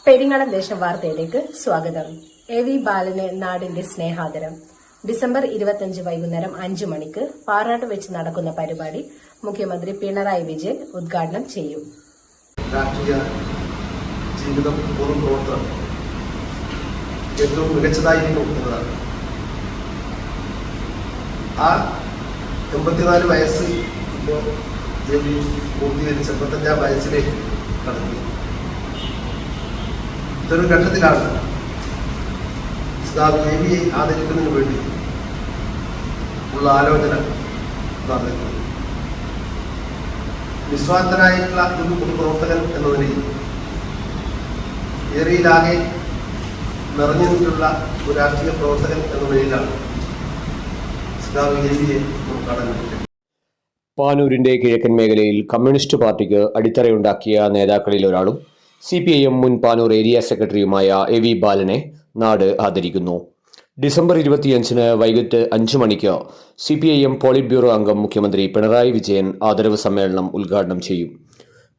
പെരിങ്ങളം ദേശം വാർത്തയിലേക്ക് സ്വാഗതം. എ.വി. ബാലന് നാടിന്റെ സ്നേഹാദരം. ഡിസംബർ 25 വൈകുന്നേരം 5 മണിക്ക് പാറാട്ട് വെച്ച് നടക്കുന്ന പരിപാടി മുഖ്യമന്ത്രി പിണറായി വിജയൻ ഉദ്ഘാടനം ചെയ്യും. രാഷ്ട്രീയ ജീവിതം പൊതുപ്രവർത്തനം ഏറ്റവും മികച്ചതായിരിക്കും എന്നതാണ്. ആ 84 വയസ്സ് ഇപ്പോൾ പൂർത്തീകരിച്ച് 85 വയസ്സിലേക്ക് കടന്നു. ഇതൊരു ഘട്ടത്തിലാണ് എ.വിയെ ആദരിക്കുന്നതിന് വേണ്ടി ഉള്ള ആലോചന നടന്നിട്ടുണ്ട്. നിസ്വാർത്ഥനായിട്ടുള്ള ഒരു പൊതുപ്രവർത്തകൻ എന്ന നിലയിൽ ഏറിയിലാകെ നിറഞ്ഞു നിന്നിട്ടുള്ള ഒരു രാഷ്ട്രീയ പ്രവർത്തകൻ എന്ന നിലയിലാണ് എ.വിയെ നമുക്ക് കാണാൻ പറ്റുന്നത്. പാനൂരിന്റെ കിഴക്കൻ മേഖലയിൽ കമ്മ്യൂണിസ്റ്റ് പാർട്ടിക്ക് അടിത്തറയുണ്ടാക്കിയ നേതാക്കളിൽ ഒരാളും CPIM മുൻ പാനൂർ ഏരിയ സെക്രട്ടറിയുമായ എ.വി. ബാലനെ നാട് ആദരിക്കുന്നു. ഡിസംബർ 25 വൈകിട്ട് 5 മണിക്ക് CPIM പോളിറ്റ് ബ്യൂറോ അംഗം മുഖ്യമന്ത്രി പിണറായി വിജയൻ ആദരവ് സമ്മേളനം ഉദ്ഘാടനം ചെയ്യും.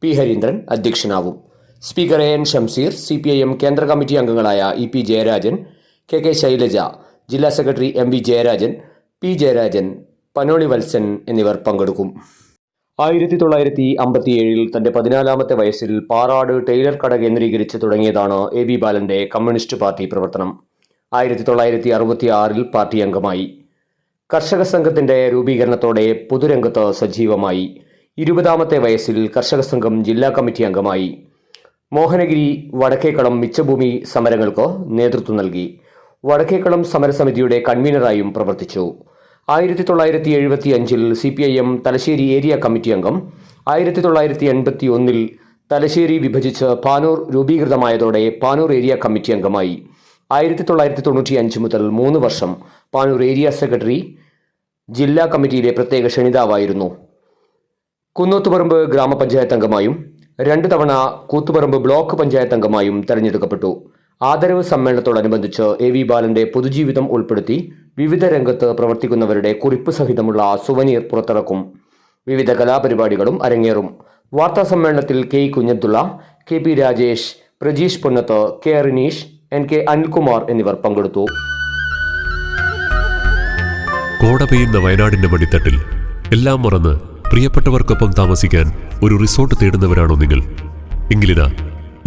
പി. ഹരീന്ദ്രൻ അധ്യക്ഷനാവും. Speaker A.N. ഷംസീർ, CPIM കേന്ദ്ര കമ്മിറ്റി അംഗങ്ങളായ E.P. ജയരാജൻ, K. ശൈലജ, ജില്ലാ secretary M.V. Jayarajan, P. Jayarajan, Panoli Valsan എന്നിവർ പങ്കെടുക്കും. 1957 തന്റെ 14ാമത്തെ വയസ്സിൽ പാറാട് ടൈലർ കട കേന്ദ്രീകരിച്ച് തുടങ്ങിയതാണ് എ.വി. ബാലന്റെ കമ്മ്യൂണിസ്റ്റ് പാർട്ടി പ്രവർത്തനം. 1966 പാർട്ടി അംഗമായി. കർഷക സംഘത്തിന്റെ രൂപീകരണത്തോടെ പൊതുരംഗത്ത് സജീവമായി. 20ാമത്തെ വയസ്സിൽ കർഷക സംഘം ജില്ലാ കമ്മിറ്റി അംഗമായി. മോഹനഗിരി വടക്കേക്കളം മിച്ചഭൂമി സമരങ്ങൾക്ക് നേതൃത്വം നൽകി. വടക്കേക്കളം സമരസമിതിയുടെ കൺവീനറായും പ്രവർത്തിച്ചു. 1975 CPIM തലശ്ശേരി ഏരിയ കമ്മിറ്റി അംഗം. 1981 തലശ്ശേരി വിഭജിച്ച് പാനൂർ രൂപീകൃതമായതോടെ പാനൂർ ഏരിയ കമ്മിറ്റി അംഗമായി. 1995 മുതൽ 3 വർഷം പാനൂർ ഏരിയ സെക്രട്ടറി, ജില്ലാ കമ്മിറ്റിയിലെ പ്രത്യേക ക്ഷണിതാവായിരുന്നു. കുന്നോത്തുപറമ്പ് ഗ്രാമപഞ്ചായത്ത് അംഗമായും 2 തവണ കൂത്തുപറമ്പ് ബ്ലോക്ക് പഞ്ചായത്ത് അംഗമായും തെരഞ്ഞെടുക്കപ്പെട്ടു. ആദരവ് സമ്മേളനത്തോടനുബന്ധിച്ച് എ.വി. ബാലന്റെ പൊതുജീവിതം ഉൾപ്പെടുത്തി വിവിധ രംഗത്ത് പ്രവർത്തിക്കുന്നവരുടെ കുറിപ്പ് സഹിതമുള്ള സുവനീർ പുറത്തിറക്കും. വിവിധ കലാപരിപാടികളും അരങ്ങേറും. വാർത്താ സമ്മേളനത്തിൽ K. Kunhabdulla, K.P. Rajesh, Prajeesh Ponnath, K. Rineesh, N.K. Anilkumar എന്നിവർ പങ്കെടുത്തു. കോട പെയ്യുന്ന വയനാടിന്റെ മടിത്തട്ടിൽ എല്ലാം മറന്ന് പ്രിയപ്പെട്ടവർക്കൊപ്പം താമസിക്കാൻ ഒരു റിസോർട്ട് തേടുന്നവരാണോ നിങ്ങൾ? എങ്കിലിതാ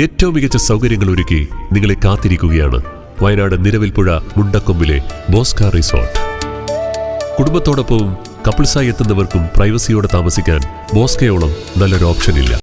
ഏറ്റവും മികച്ച സൗകര്യങ്ങൾ ഒരുക്കി നിങ്ങളെ കാത്തിരിക്കുകയാണ് വയനാട് നിരവിൽപ്പുഴ മുണ്ടക്കൊമ്പിലെ ബോസ്ക റിസോർട്ട്. കുടുംബത്തോടൊപ്പവും കപ്പിൾസായി എത്തുന്നവർക്കും പ്രൈവസിയോടെ താമസിക്കാൻ ബോസ്കയോളം നല്ലൊരു ഓപ്ഷൻ ഇല്ല.